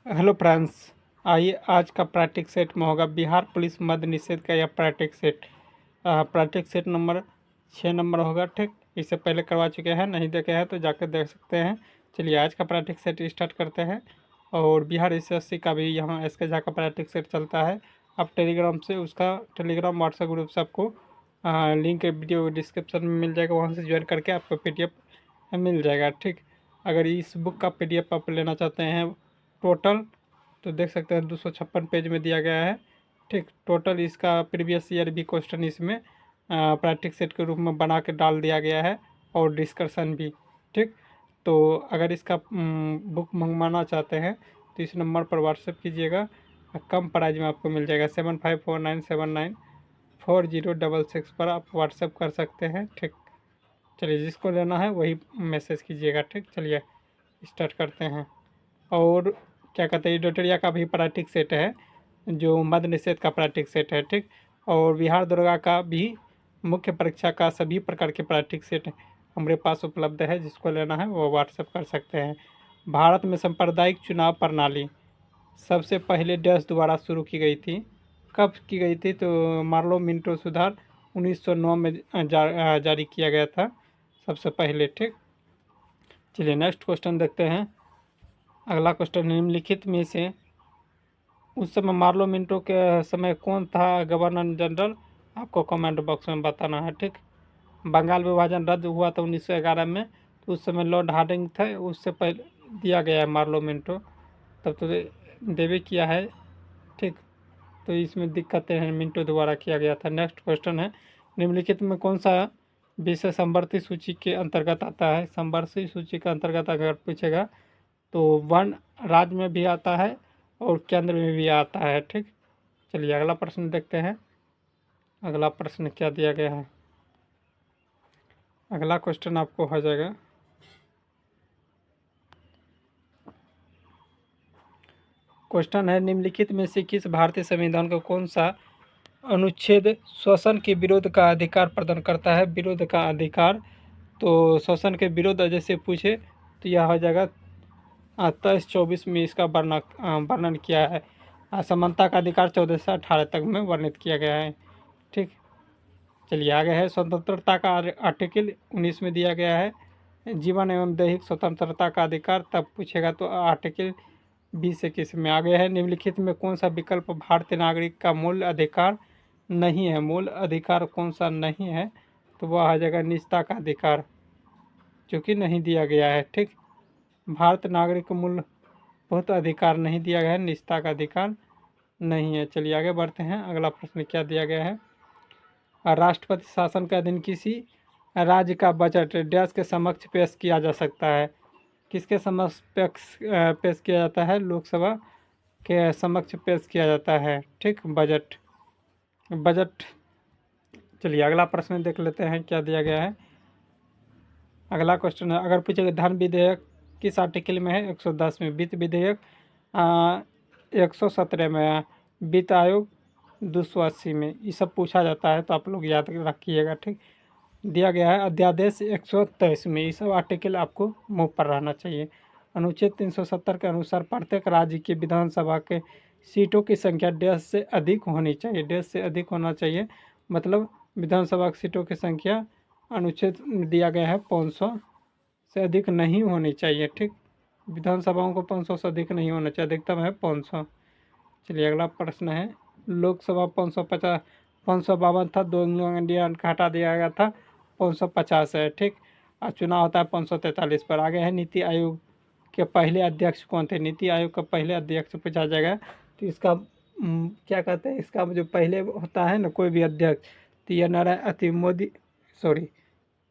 Hello friends, आइए आज का प्रैक्टिस सेट में होगा बिहार पुलिस मद्य निषेध का यह practice set. Practice set number 6 number होगा। ठीक, इससे पहले करवा चुके हैं, नहीं देखे हैं तो जाकर देख सकते हैं। चलिए आज का प्रैक्टिस सेट स्टार्ट करते हैं। और बिहार एसएससी का भी यहाँ एस के झा का प्रैक्टिस सेट चलता है। आप टेलीग्राम से उसका टेलीग्राम व्हाट्सएप ग्रुप से आपको लिंक वीडियो डिस्क्रिप्शन में मिल जाएगा, वहाँ से ज्वाइन करके आपको PDF मिल जाएगा। ठीक, अगर इस बुक का PDF आप लेना चाहते हैं टोटल, तो देख सकते हैं 256 पेज में दिया गया है। ठीक, टोटल इसका प्रीवियस ईयर भी क्वेश्चन इसमें प्रैक्टिस सेट के रूप में बना के डाल दिया गया है और डिस्कशन भी। ठीक, तो अगर इसका बुक मंगवाना चाहते हैं तो इस नंबर पर व्हाट्सएप कीजिएगा, कम प्राइस में आपको मिल जाएगा। 7549794066 पर आप व्हाट्सएप कर सकते हैं। ठीक, चलिए जिसको लेना है वही मैसेज कीजिएगा। ठीक, चलिए स्टार्ट करते हैं। और क्या कहते हैं, एडिटोरिया का भी प्रैक्टिस सेट है जो मद्य निषेध का प्रैक्टिस सेट है। ठीक, और बिहार दरोगा का भी मुख्य परीक्षा का सभी प्रकार के प्रैक्टिस सेट हमारे पास उपलब्ध है। जिसको लेना है वो व्हाट्सएप कर सकते हैं। भारत में सांप्रदायिक चुनाव प्रणाली सबसे पहले डैश द्वारा शुरू की गई थी। कब की गई थी? तो मार्लो मिंटो सुधार 1909 में जारी किया गया था सबसे पहले। ठीक, चलिए नेक्स्ट क्वेश्चन देखते हैं। अगला क्वेश्चन, निम्नलिखित में से उस समय मार्लो मिंटो के समय कौन था गवर्नर जनरल? आपको कमेंट बॉक्स में बताना है। ठीक, बंगाल विभाजन रद्द हुआ था 1911 में, तो उस समय लॉर्ड हार्डिंग थे, उससे पहले दिया गया है मार्लो मिंटो, तब तो देवे किया है। ठीक, तो इसमें दिक्कतें हैं, मिंटो द्वारा किया गया था। नेक्स्ट क्वेश्चन है, निम्नलिखित में कौन सा विषय समवर्ती सूची के अंतर्गत आता है? समवर्ती सूची के अंतर्गत अगर पूछेगा तो वन राज्य में भी आता है और केंद्र में भी आता है। ठीक, चलिए अगला प्रश्न देखते हैं। अगला प्रश्न क्या दिया गया है? अगला क्वेश्चन आपको हो जाएगा, क्वेश्चन है निम्नलिखित में से किस भारतीय संविधान का कौन सा अनुच्छेद शोषण के विरोध का अधिकार प्रदान करता है? विरोध का अधिकार, तो शोषण के विरोध जैसे पूछे तो यह हो जाएगा 23-24 में इसका वर्णन किया है। समानता का अधिकार 14 से 18 तक में वर्णित किया गया है। ठीक, चलिए आगे है, स्वतंत्रता का आर्टिकल 19 में दिया गया है। जीवन एवं दैहिक स्वतंत्रता का अधिकार तब पूछेगा तो आर्टिकल 20 21 में। आगे है, निम्नलिखित में कौन सा विकल्प भारतीय नागरिक का मूल अधिकार नहीं है? मूल अधिकार कौन सा नहीं है? तो वह आ जाएगा निजता का अधिकार, जो कि नहीं दिया गया है। ठीक, भारत नागरिक को मूल बहुत अधिकार नहीं दिया गया है, निजता का अधिकार नहीं है। चलिए आगे बढ़ते हैं। अगला प्रश्न क्या दिया गया है? राष्ट्रपति शासन के अधीन किसी राज्य का बजट देश के समक्ष पेश किया जा सकता है? किसके समक्ष पेश किया जाता है? लोकसभा के समक्ष पेश किया जाता है। ठीक, बजट। चलिए अगला प्रश्न देख लेते हैं क्या दिया गया है। अगला क्वेश्चन है, अगर पूछेगा धन विधेयक किस आर्टिकल में है? 110 में। वित्त विधेयक 117 में है। वित्त आयोग 280 में। ये सब पूछा जाता है तो आप लोग याद रखिएगा। ठीक, दिया गया है अध्यादेश 123 में। ये सब आर्टिकल आपको मुँह पर रहना चाहिए। अनुच्छेद 370 के अनुसार प्रत्येक राज्य की विधानसभा के सीटों की संख्या 1.5 से अधिक होनी चाहिए। 1.5 से अधिक होना चाहिए, मतलब विधानसभा की सीटों की संख्या अनुच्छेद में दिया गया है 500 से अधिक नहीं होनी चाहिए। ठीक, विधानसभाओं को 500 से अधिक नहीं होना चाहिए, अधिकतम है 500। चलिए अगला प्रश्न है, लोकसभा 552 था, 2 इंडिया का हटा दिया गया था, 550 है। ठीक, और चुनाव होता है 543 पर। आगे है, नीति आयोग के पहले अध्यक्ष कौन थे? नीति आयोग का पहले अध्यक्ष पूछा जाएगा तो इसका क्या कहते हैं, इसका जो पहले होता है ना कोई भी अध्यक्ष, तो यह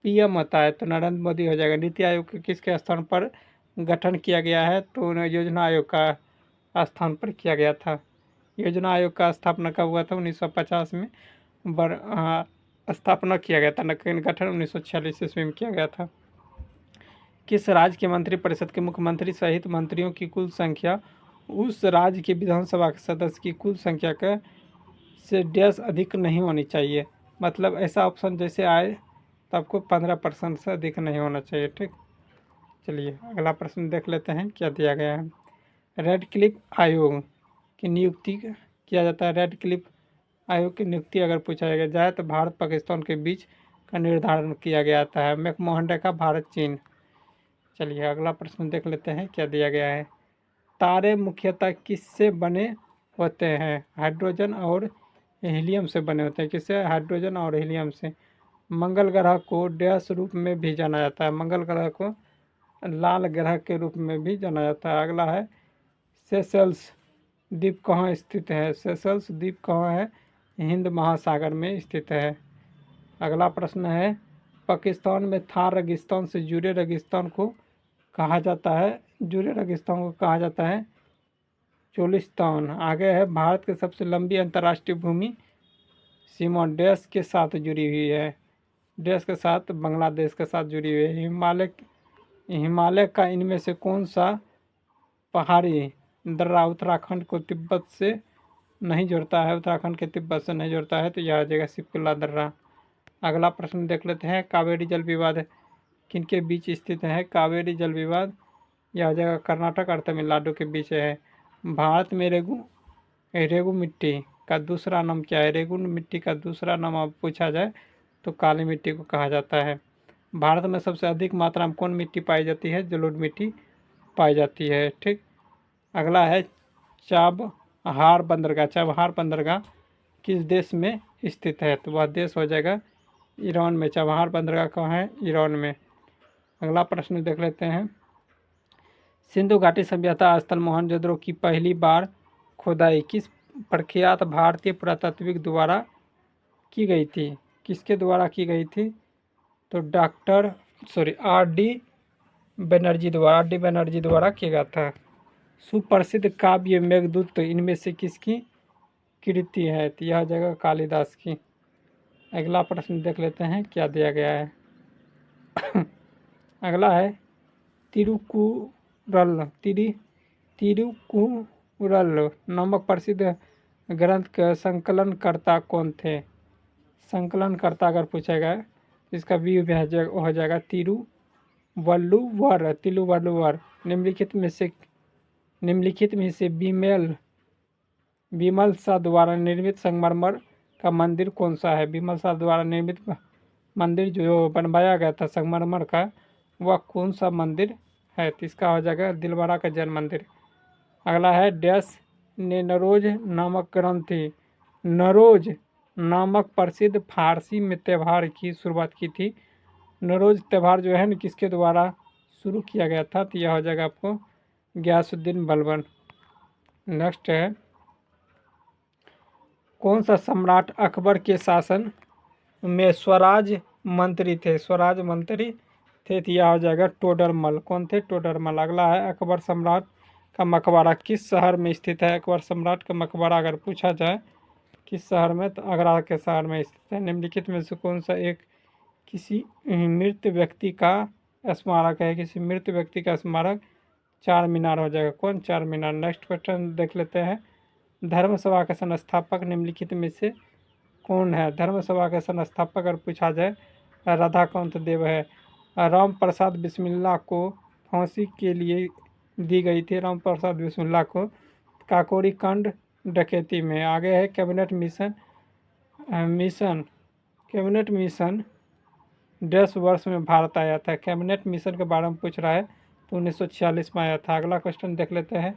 PM होता है, तो नरेंद्र मोदी हो जाएगा। नीति आयोग के किसके स्थान पर गठन किया गया है? तो योजना आयोग का स्थान पर किया गया था। योजना आयोग का स्थापना कब हुआ था? 1950 में स्थापना किया गया था, लेकिन गठन 1946 ईस्वी में किया गया था। किस राज्य के मंत्रिपरिषद के मुख्यमंत्री सहित मंत्रियों की कुल संख्या उस राज्य की विधानसभा के सदस्य की कुल संख्या का से 1.5 अधिक नहीं होनी चाहिए? मतलब ऐसा ऑप्शन जैसे आए तो आपको 15% से अधिक नहीं होना चाहिए। ठीक, चलिए अगला प्रश्न देख लेते हैं क्या दिया गया है। रेडक्लिफ आयोग की नियुक्ति किया जाता है। रेडक्लिफ आयोग की नियुक्ति अगर पूछा जाए तो भारत पाकिस्तान के बीच का निर्धारण किया गया था है। मैकमोहन रेखा भारत चीन। चलिए अगला प्रश्न देख लेते हैं क्या दिया गया है। तारे मुख्यतः किससे बने होते हैं? हाइड्रोजन और हीलियम से बने होते हैं। किससे? हाइड्रोजन और हीलियम से। मंगल ग्रह को डैश रूप में भी जाना जाता है। मंगल ग्रह को लाल ग्रह के रूप में भी जाना जाता है। अगला है सेशल्स द्वीप कहाँ स्थित है? सेशल्स द्वीप कहाँ है? हिंद महासागर में स्थित है। अगला प्रश्न है पाकिस्तान में थार रेगिस्तान से जुड़े रेगिस्तान को कहा जाता है? जुड़े रेगिस्तान को कहा जाता है चोलिस्तान। आगे है भारत की सबसे लंबी अंतर्राष्ट्रीय भूमि सीमा देश के साथ जुड़ी हुई है। देश के साथ बांग्लादेश के साथ जुड़ी हुई है। हिमालय का इनमें से कौन सा पहाड़ी दर्रा उत्तराखंड को तिब्बत से नहीं जोड़ता है? उत्तराखंड के तिब्बत से नहीं जोड़ता है तो यह आ जाएगा सिपकुला दर्रा। अगला प्रश्न देख लेते हैं कावेरी जल विवाद किनके बीच स्थित है? कावेरी जल विवाद यह जगह कर्नाटक और तमिलनाडु के बीच है। भारत में रेगू मिट्टी का दूसरा नाम क्या है? रेगू मिट्टी का दूसरा नाम अब पूछा जाए तो काली मिट्टी को कहा जाता है। भारत में सबसे अधिक मात्रा में कौन मिट्टी पाई जाती है? जलोढ़ मिट्टी पाई जाती है। ठीक। अगला है चाबहार बंदरगाह। चाबहार बंदरगाह किस देश में स्थित है? तो वह देश हो जाएगा ईरान में। चाबहार बंदरगाह कहाँ है? ईरान में। अगला प्रश्न देख लेते हैं सिंधु घाटी सभ्यता स्थल मोहनजोदड़ो की पहली बार खुदाई किस प्रख्यात भारतीय पुरातात्विक द्वारा की गई थी? किसके द्वारा की गई थी? तो आर डी बनर्जी द्वारा किया गया था। सुप्रसिद्ध काव्य मेघदूत इनमें से किसकी कृति है? तो यह जगह कालिदास की। अगला प्रश्न देख लेते हैं क्या दिया गया है। अगला है तिरुकुरल नामक प्रसिद्ध ग्रंथ के संकलनकर्ता कौन थे? संकलनकर्ता अगर पूछेगा इसका भी हो जाएगा तिरुवल्लुवर। निम्नलिखित में से बिमल शाह द्वारा निर्मित संगमरमर का मंदिर कौन सा है? बिमल शाह द्वारा निर्मित मंदिर जो बनवाया गया था संगमरमर का वह कौन सा मंदिर है? तो इसका हो जाएगा दिलवारा का जैन मंदिर। अगला है डैश ने नरोज नामक ग्रंथि नरोज नामक प्रसिद्ध फारसी में त्यौहार की शुरुआत की थी। नरोज त्यौहार जो है ना किसके द्वारा शुरू किया गया था? तो यह हो जाएगा आपको गयासुद्दीन बलबन। नेक्स्ट है कौन सा सम्राट अकबर के शासन में स्वराज मंत्री थे? स्वराज मंत्री थे तो यह हो जाएगा टोडरमल। कौन थे? टोडरमल। अगला है अकबर सम्राट का मकबरा किस शहर में स्थित है? अकबर सम्राट का मकबरा अगर पूछा जाए किस शहर में तो आगरा के शहर में स्थित है। निम्नलिखित में से कौन सा एक किसी मृत व्यक्ति का स्मारक है? किसी मृत व्यक्ति का स्मारक चार मीनार हो जाएगा। कौन? चार मीनार। नेक्स्ट क्वेश्चन देख लेते हैं धर्म सभा के संस्थापक निम्नलिखित में से कौन है? धर्म सभा के संस्थापक अगर पूछा जाए राधाकांत देव है। राम प्रसाद बिस्मिल्ला को फांसी के लिए दी गई थी। राम प्रसाद बिस्मिल्ला को काकोरी कांड डकैती में। आगे है कैबिनेट मिशन डैश वर्ष में भारत आया था। कैबिनेट मिशन के बारे में पूछ रहा है तो 1946 में आया था। अगला क्वेश्चन देख लेते हैं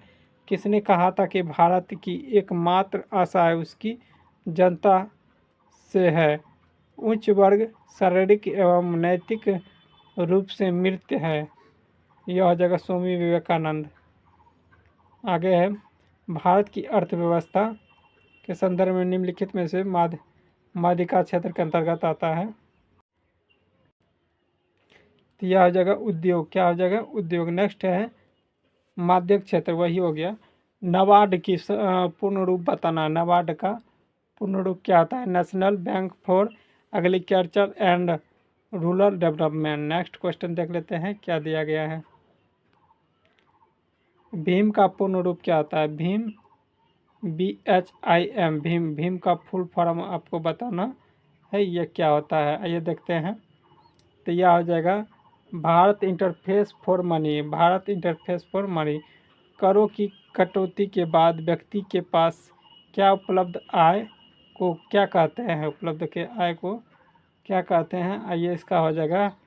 किसने कहा था कि भारत की एकमात्र आशा है उसकी जनता से है? उच्च वर्ग शारीरिक एवं नैतिक रूप से मृत है। यह जगह स्वामी विवेकानंद। आगे है भारत की अर्थव्यवस्था के संदर्भ में निम्नलिखित में से माध्यिका क्षेत्र के अंतर्गत आता है। तो यह जगह उद्योग। क्या हो जाएगा? उद्योग। नेक्स्ट है माध्यक क्षेत्र वही हो गया। नाबार्ड की पूर्ण रूप बताना। नाबार्ड का पूर्ण रूप क्या आता है? National bank for agriculture and rural development. Next question देख लेते हैं क्या दिया गया है। भीम का पूर्ण रूप क्या आता है? भीम BHIM भीम का फुल फॉर्म आपको बताना है ये क्या होता है। आइए देखते हैं। तो यह हो जाएगा Bharat interface for money. Bharat interface for money. करों की कटौती के बाद व्यक्ति के पास क्या उपलब्ध आय को क्या कहते हैं? उपलब्ध के आय को क्या कहते हैं? आइए इसका हो जाएगा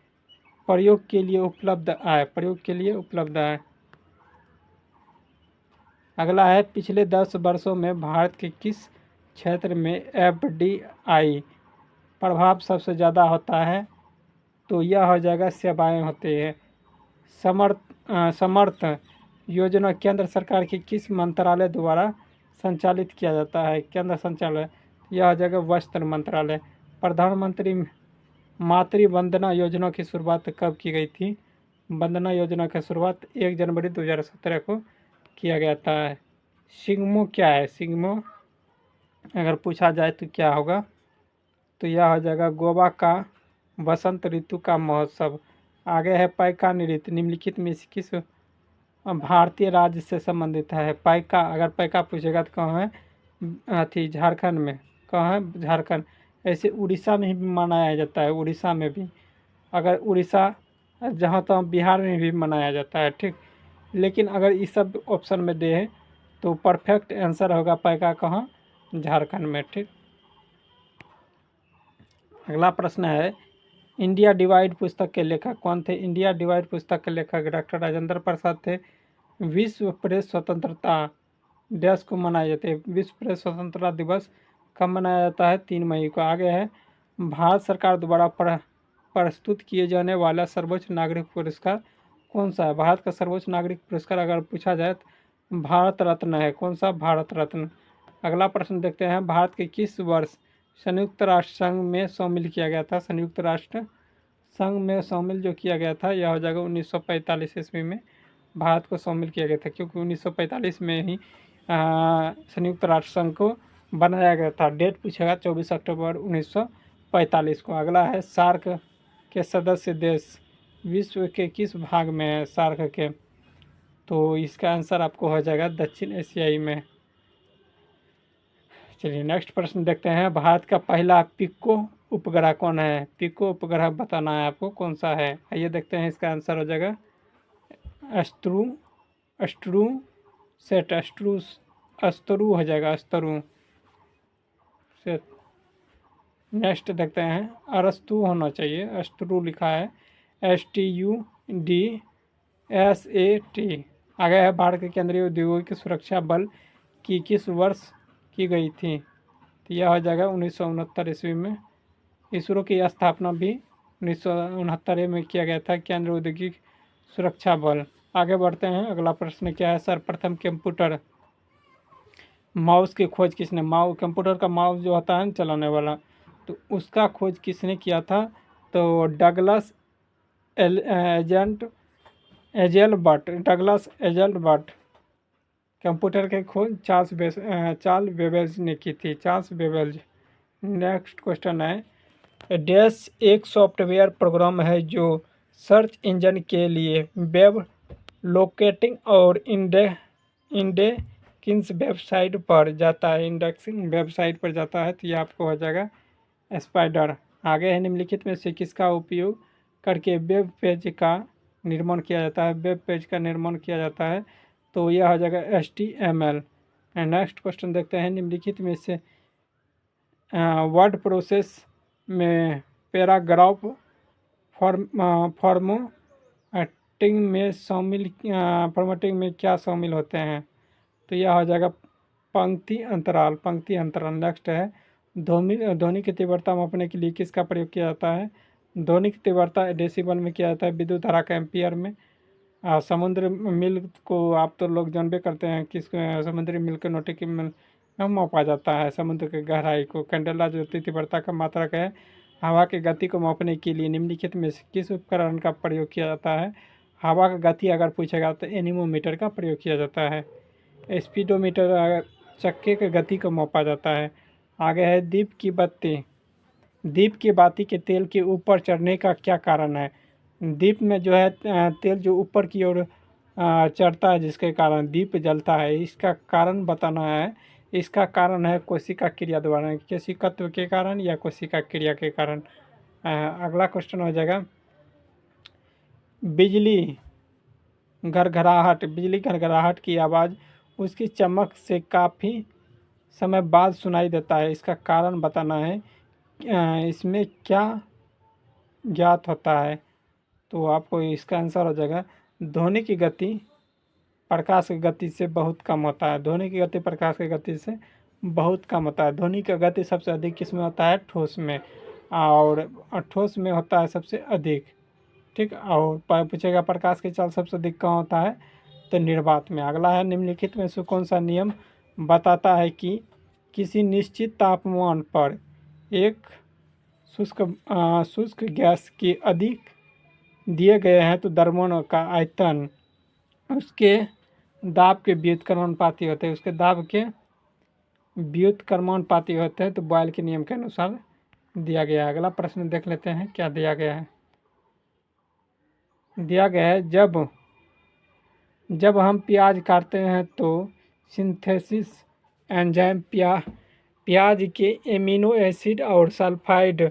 प्रयोग के लिए उपलब्ध आय। प्रयोग के लिए उपलब्ध आय। अगला है पिछले 10 वर्षों में भारत के किस क्षेत्र में एफडीआई प्रभाव सबसे ज़्यादा होता है? तो यह हो जाएगा सेवाएं होती है। समर्थ योजना केंद्र सरकार के किस मंत्रालय द्वारा संचालित किया जाता है? केंद्र संचालय, यह हो जाएगा वस्त्र मंत्रालय। प्रधानमंत्री मातृ वंदना योजना की शुरुआत कब की गई थी? वंदना योजना की शुरुआत 1 जनवरी 2017 को किया गया था। सिग्मो क्या है? सिग्मो अगर पूछा जाए तो क्या होगा? तो यह हो जाएगा गोवा का वसंत ऋतु का महोत्सव। आगे है पाइका नृत्य निम्नलिखित में से किस भारतीय राज्य से संबंधित है? पाइका, अगर पाइका पूछेगा तो कहाँ है? थी झारखंड में। कहाँ है? झारखंड। ऐसे उड़ीसा में भी मनाया जाता है, उड़ीसा में भी। अगर उड़ीसा जहाँ तो बिहार में भी मनाया जाता है, ठीक। लेकिन अगर इस सब ऑप्शन में दे तो परफेक्ट आंसर होगा पाइका कहाँ? झारखंड में, ठीक। अगला प्रश्न है इंडिया डिवाइड पुस्तक के लेखक कौन थे? इंडिया डिवाइड पुस्तक के लेखक डॉक्टर राजेंद्र प्रसाद थे। विश्व प्रेस स्वतंत्रता दिवस को मनाए जाते हैं। विश्व प्रेस स्वतंत्रता दिवस कब मनाया जाता है? 3 मई को। आगे है भारत सरकार द्वारा प्रस्तुत किए जाने वाला सर्वोच्च नागरिक पुरस्कार कौन सा है? भारत का सर्वोच्च नागरिक पुरस्कार अगर पूछा जाए तो भारत रत्न है। कौन सा? भारत रत्न। अगला प्रश्न देखते हैं भारत के किस वर्ष संयुक्त राष्ट्र संघ में शामिल किया गया था? संयुक्त राष्ट्र संघ में शामिल जो किया गया था यह हो जाएगा 1945 ईस्वी में भारत को शामिल किया गया था, क्योंकि 1945 में ही संयुक्त राष्ट्र संघ को बनाया गया था। डेट पूछेगा 24 अक्टूबर 1945 को। अगला है सार्क के सदस्य देश विश्व के किस भाग में है? सार्क के, तो इसका आंसर आपको हो जाएगा दक्षिण एशियाई में। चलिए नेक्स्ट प्रश्न देखते हैं भारत का पहला पिको उपग्रह कौन है? पिको उपग्रह बताना है आपको कौन सा है। आइए देखते हैं इसका आंसर हो जाएगा अस्ट्रू सेट। अस्तरू हो जाएगा, अस्तरू सेट। नेक्स्ट देखते हैं अरस्तु होना चाहिए, अस्तरू लिखा है STUDSAT। आगे है भारत के केंद्रीय उद्योगों की सुरक्षा बल की किस वर्ष की गई थी? तो यह हो जाएगा 1969 ईस्वी में। इसरो की स्थापना भी 1969 में किया गया था, केंद्रीय औद्योगिक सुरक्षा बल। आगे बढ़ते हैं, अगला प्रश्न क्या है? सर्वप्रथम कंप्यूटर माउस की खोज किसने? कंप्यूटर का माउस जो होता है चलाने वाला, तो उसका खोज किसने किया था? तो डगलस एजेल्बर्ट। कंप्यूटर की खोज चार्ल्स बेबेज ने की थी, चार्ल्स बेबेज। नेक्स्ट क्वेश्चन है डैश एक सॉफ्टवेयर प्रोग्राम है जो सर्च इंजन के लिए वेब लोकेटिंग और इंडेक्सिंग वेबसाइट पर जाता है। इंडेक्सिंग वेबसाइट पर जाता है, तो ये आपको हो जाएगा स्पाइडर। आगे है निम्नलिखित में से किसका उपयोग करके वेब पेज का निर्माण किया जाता है? वेब पेज का निर्माण किया जाता है, तो यह हो जाएगा HTML। नेक्स्ट क्वेश्चन देखते हैं निम्नलिखित में से वर्ड प्रोसेस में पैराग्राफ फॉर्मेटिंग में क्या शामिल होते हैं? तो यह हो जाएगा पंक्ति अंतराल। नेक्स्ट है ध्वनि की तीव्रता मापने के लिए किसका प्रयोग किया जाता है? ध्वनि की तीव्रता डेसिबल में किया जाता है, विद्युत धारा का एम्पियर में। समुद्र मिल को आप तो लोग जानबे करते हैं किस समुद्री मिल के नोटिक में मापा जाता है। समुद्र की गहराई को कैंडेला जो तीव्रता का मात्रक है। हवा की गति को मापने के लिए निम्नलिखित में से किस उपकरण का प्रयोग किया जाता है? हवा का गति अगर पूछेगा तो एनीमोमीटर का प्रयोग किया जाता है। स्पीडोमीटर चक्के की गति को मापा जाता है। आगे है दीप की बाती के तेल के ऊपर चढ़ने का क्या कारण है? दीप में जो है तेल जो ऊपर की ओर चढ़ता है, जिसके कारण दीप जलता है। इसका कारण बताना है। इसका कारण है कोशिका क्रिया द्वारा, कोशिकत्व के कारण या कोशिका क्रिया के कारण। अगला क्वेश्चन हो जाएगा बिजली घरघराहट, बिजली घरघराहट की आवाज़ उसकी चमक से काफ़ी समय बाद सुनाई देता है। इसका कारण बताना है। इसमें क्या ज्ञात होता है? तो आपको इसका आंसर हो जाएगा ध्वनि की गति प्रकाश की गति से बहुत कम होता है। ध्वनि की गति प्रकाश की गति से बहुत कम होता है। ध्वनि का गति सबसे अधिक किस में होता है? ठोस में। और ठोस में होता है सबसे अधिक, ठीक। और पूछेगा प्रकाश की चाल सबसे अधिक कहाँ होता है? तो निर्वात में। अगला है निम्नलिखित में से कौन सा नियम बताता है कि किसी निश्चित तापमान पर एक शुष्क गैस की अधिक दिए गए हैं तो द्रव्यों का आयतन उसके दाब के व्युत्क्रमानुपाती होते हैं। उसके दाब के व्युत्क्रमानुपाती होते हैं। तो बॉयल के नियम के अनुसार दिया गया है। अगला प्रश्न देख लेते हैं क्या दिया गया है। दिया गया है जब हम प्याज काटते हैं तो सिंथेसिस एंजाइम प्याज के एमिनो एसिड और सल्फाइड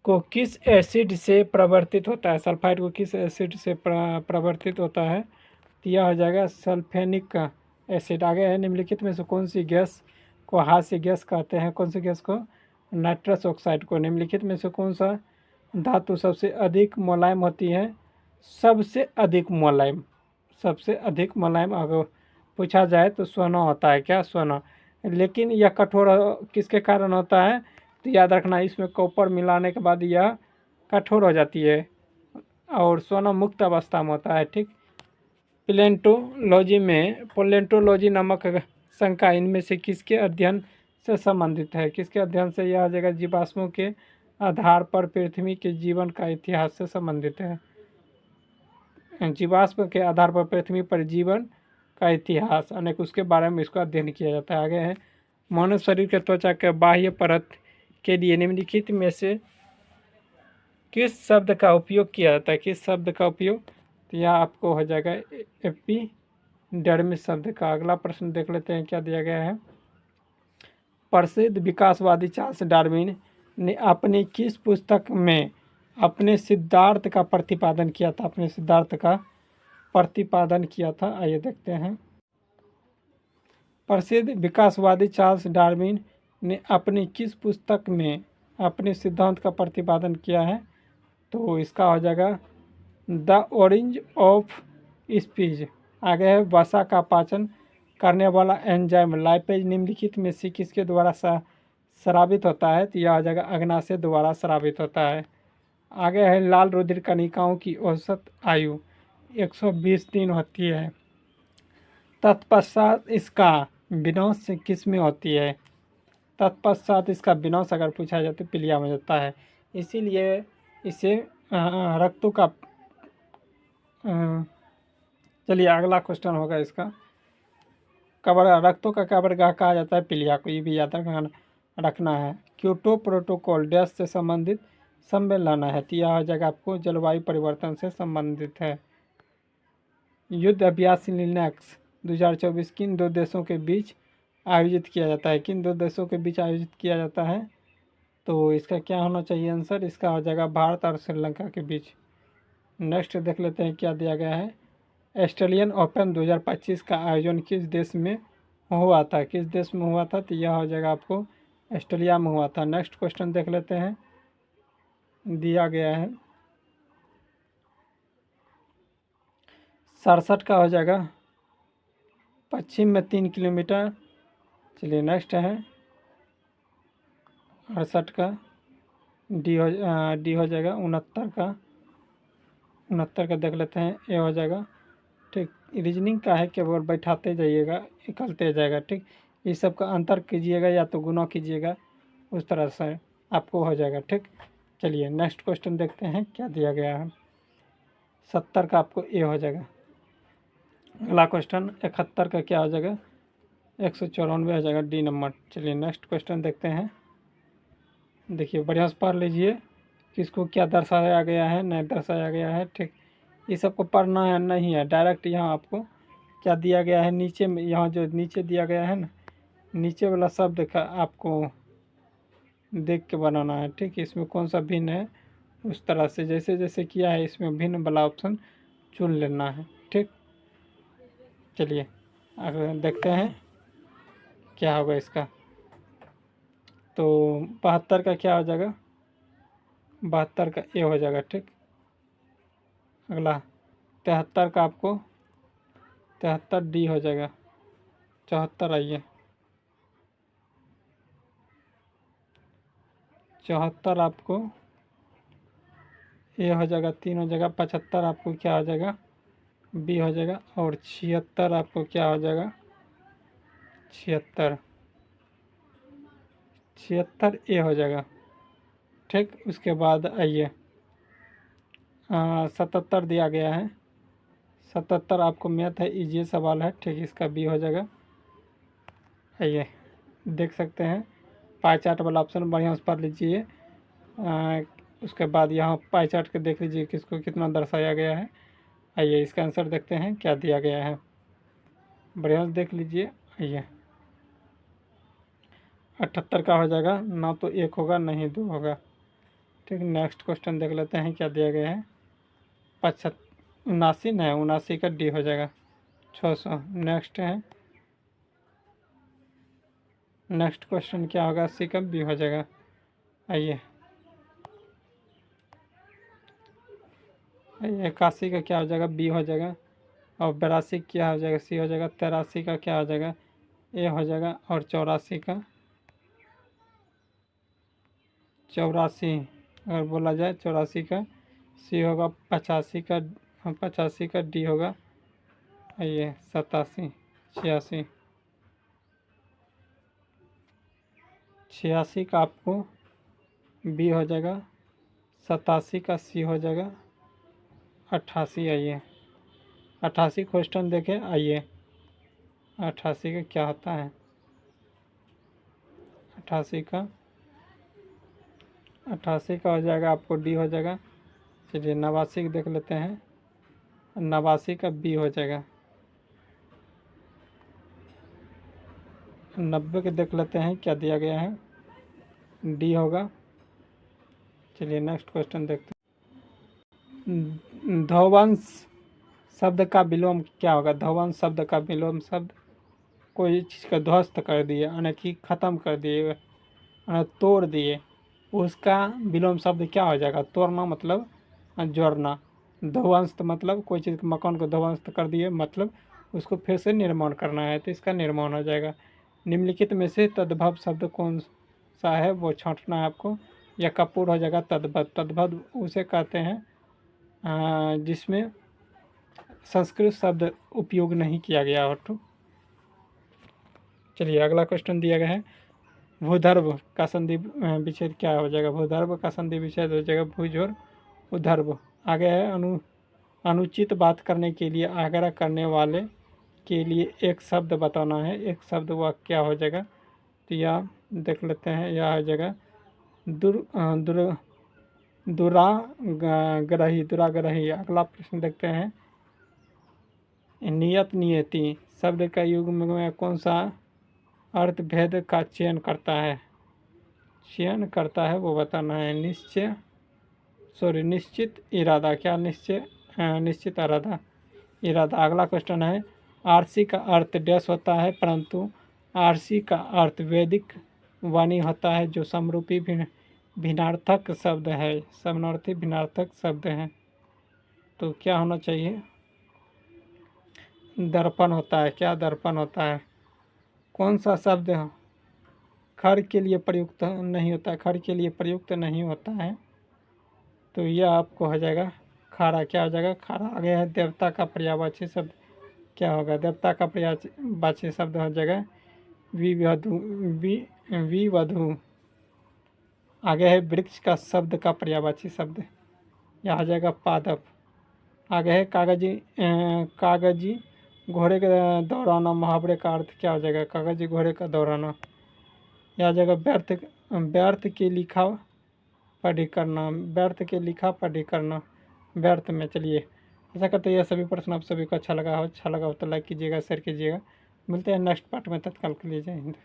को किस एसिड से प्रवर्तित होता है? सल्फाइड को किस एसिड से प्रवर्तित होता है? तो यह हो जाएगा सल्फेनिक एसिड। आगे है निम्नलिखित में से कौन सी गैस को हास्य गैस कहते हैं? कौन सी गैस को? नाइट्रस ऑक्साइड को। निम्नलिखित में से कौन सा धातु सबसे अधिक मुलायम होती है? सबसे अधिक मुलायम, सबसे अधिक मुलायम अगर पूछा जाए तो सोना होता है। क्या? सोना। लेकिन यह कठोर किसके कारण होता है? तो याद रखना इसमें कॉपर मिलाने के बाद यह कठोर हो जाती है और सोना मुक्त अवस्था में होता है, ठीक। पोलेंटोलॉजी नामक शंका इनमें से किसके अध्ययन से संबंधित है? किसके अध्ययन से? यह जगह जीवाश्मों के आधार पर पृथ्वी के जीवन का इतिहास से संबंधित है। जीवाश्म के आधार पर पृथ्वी पर जीवन का इतिहास अनेक उसके बारे में इसका अध्ययन किया जाता है। आगे है मानव शरीर के त्वचा के बाह्य परत के लिए निम्नलिखित में से किस शब्द का उपयोग किया जाता है? किस शब्द का उपयोग? तो यह आपको हो जाएगा एपिडर्मिस शब्द का। अगला प्रश्न देख लेते हैं क्या दिया गया है। प्रसिद्ध विकासवादी चार्ल्स डार्विन ने अपनी किस पुस्तक में अपने सिद्धांत का प्रतिपादन किया था? अपने सिद्धांत का प्रतिपादन किया था। आइए देखते हैं। प्रसिद्ध विकासवादी चार्ल्स डार्विन ने अपनी किस पुस्तक में अपने सिद्धांत का प्रतिपादन किया है? तो इसका हो जाएगा द ऑरेंज ऑफ स्पीच। आगे है वसा का पाचन करने वाला एंजाइम लाइपेज निम्नलिखित में से किसके द्वारा स्रावित होता है? तो यह आ जाएगा अग्नाशय द्वारा स्रावित होता है। आगे है लाल रुधिर कणिकाओं की औसत आयु 120 दिन होती है। तत्पश्चात इसका विनाश किस में होती है? तत्पश्चात इसका विनाश अगर पूछा जाए तो पीलिया में जाता है। इसीलिए इसे रक्तों का चलिए अगला क्वेश्चन होगा इसका। रक्तों का कब्रगाह कहा जाता है पीलिया को। ये भी याद रखना है। क्योटो प्रोटोकॉल डैश से संबंधित सम्मेलन है। तो यह जगह आपको जलवायु परिवर्तन से संबंधित है। युद्ध अभ्यास लिनक्स 2024 किन दो देशों के बीच आयोजित किया जाता है? किन दो देशों के बीच आयोजित किया जाता है? तो इसका क्या होना चाहिए आंसर? इसका हो जाएगा भारत और श्रीलंका के बीच। नेक्स्ट देख लेते हैं क्या दिया गया है। ऑस्ट्रेलियन ओपन 2025 का आयोजन किस देश में हुआ था? किस देश में हुआ था? तो यह हो जाएगा आपको ऑस्ट्रेलिया में हुआ था। नेक्स्ट क्वेश्चन देख लेते हैं। दिया गया है 67 का हो जाएगा पश्चिम में 3 किलोमीटर। चलिए नेक्स्ट है 68 का डी हो जाएगा 69 का देख लेते हैं। ए हो जाएगा, ठीक। रीजनिंग का है केवल बैठाते जाइएगा निकलते जाएगा, ठीक। इस सब का अंतर कीजिएगा या तो गुना कीजिएगा, उस तरह से आपको हो जाएगा, ठीक। चलिए नेक्स्ट क्वेश्चन देखते हैं क्या दिया गया है। 70 का आपको ए हो जाएगा। अगला क्वेश्चन 71 का क्या हो जाएगा? 194 हो जाएगा डी नंबर। चलिए नेक्स्ट क्वेश्चन देखते हैं। देखिए बढ़िया से पढ़ लीजिए किसको क्या दर्शाया गया है, नहीं दर्शाया गया है, ठीक। ये सबको पढ़ना है नहीं है, डायरेक्ट यहाँ आपको क्या दिया गया है नीचे में, यहाँ जो नीचे दिया गया है ना, नीचे वाला शब्द का आपको देख के बनाना है, ठीक। इसमें कौन सा भिन्न है उस तरह से जैसे जैसे किया है इसमें भिन्न वाला ऑप्शन चुन लेना है। चलिए अगर देखते हैं क्या होगा इसका। तो 72 का क्या हो जाएगा, 72 का ए हो जाएगा, ठीक। अगला 73 का आपको 73 डी हो जाएगा, 74 आइए, 74 आपको ए हो जाएगा, 3 हो जाएगा। 75 आपको क्या हो जाएगा, बी हो जाएगा। और 76 आपको क्या हो जाएगा, 76 76 ए हो जाएगा, ठीक। उसके बाद आइए 77 दिया गया है, 77 आपको मैथ है, इजी सवाल है, ठीक। इसका बी हो जाएगा। आइए देख सकते हैं पाई चार्ट वाला ऑप्शन बढ़िया से पढ़ लीजिए। उसके बाद यहाँ पाई चार्ट के देख लीजिए किसको कितना दर्शाया गया है। आइए इसका आंसर देखते हैं क्या दिया गया है, बढ़िया से देख लीजिए। आइए 78 का हो जाएगा, ना तो 1 होगा ना ही 2 होगा, ठीक। नेक्स्ट क्वेश्चन देख लेते हैं क्या दिया गया है। 79 नहीं, 79 का डी हो जाएगा, 600। नेक्स्ट है, नेक्स्ट क्वेश्चन क्या होगा, 80 का बी हो जाएगा। आइए 81 का क्या हो जाएगा, बी हो जाएगा। और 82 क्या हो जाएगा, सी हो जाएगा। 83 का क्या हो जाएगा, ए हो जाएगा। और 84 का 84 अगर बोला जाए 84 का सी होगा। 85 का डी होगा। ये 87 86 86 का आपको बी हो जाएगा। 87 का सी हो जाएगा। 88 आइए 88 क्वेश्चन देखें। आइए 88 का क्या होता है, 88 का हो जाएगा आपको डी हो जाएगा। चलिए 89 का देख लेते हैं, 89 का बी हो जाएगा। 90 के देख लेते हैं क्या दिया गया है, डी होगा। चलिए नेक्स्ट क्वेश्चन देखते हैं। ध्वंस शब्द का विलोम क्या होगा, ध्वंस शब्द का विलोम शब्द कोई चीज़ का ध्वस्त कर दिए यानी कि ख़त्म कर दिए, तोड़ दिए, उसका विलोम शब्द क्या हो जाएगा। तोड़ना मतलब जोड़ना, ध्वंस मतलब कोई चीज़ के मकान को ध्वंस कर दिए मतलब उसको फिर से निर्माण करना है, तो इसका निर्माण हो जाएगा। निम्नलिखित में से तद्भव शब्द कौन सा है वो छांटना है आपको। या कपूर हो जाएगा। तद्भव, तद्भव उसे कहते हैं जिसमें संस्कृत शब्द उपयोग नहीं किया गया हो। तो चलिए अगला क्वेश्चन दिया गया है। भूधर्व का संधि विच्छेद क्या हो जाएगा, भूधर्व का संधि विच्छेद हो जाएगा भूजोर उधर्व। आगे है अनुचित बात करने के लिए आग्रह करने वाले के लिए एक शब्द बताना है, एक शब्द वह क्या हो जाएगा। तो यह देख लेते हैं, यह हो जाएगा दुराग्रही, दुराग्रही। अगला प्रश्न देखते हैं। नियत नियति शब्द का युग में कौन सा अर्थ भेद का चयन करता है वो बताना है। निश्चित इरादा, क्या निश्चित इरादा। अगला क्वेश्चन है। आरसी का अर्थ डैश होता है, परंतु आरसी का अर्थ वैदिक वाणी होता है जो समरूपी भिन्नार्थक शब्द है, समनार्थी भिन्नार्थक शब्द है। तो क्या होना चाहिए, दर्पण होता है। क्या दर्पण होता है। कौन सा शब्द खर के लिए प्रयुक्त नहीं होता है, खर के लिए प्रयुक्त नहीं होता है। तो यह आपको हो जाएगा खारा। क्या हो जाएगा, खारा। आगे है देवता का पर्यायवाची शब्द क्या होगा, देवता का पर्यायवाची शब्द हो जाएगा विवधु। आगे है वृक्ष का शब्द का पर्यायवाची शब्द, यह आ जाएगा पादप। आगे है कागजी घोड़े के दौड़ाना, मुहावरे का अर्थ क्या हो जाएगा, कागजी घोड़े का दौड़ाना। यह आ जाएगा व्यर्थ के लिखा पढ़ी करना, व्यर्थ के लिखा पढ़ी करना, व्यर्थ में। चलिए ऐसा करते हैं, यह सभी प्रश्न आप सभी को अच्छा लगा हो तो लाइक कीजिएगा, शेयर कीजिएगा। मिलते हैं नेक्स्ट पार्ट में, तत्काल के लिए जय हिंद।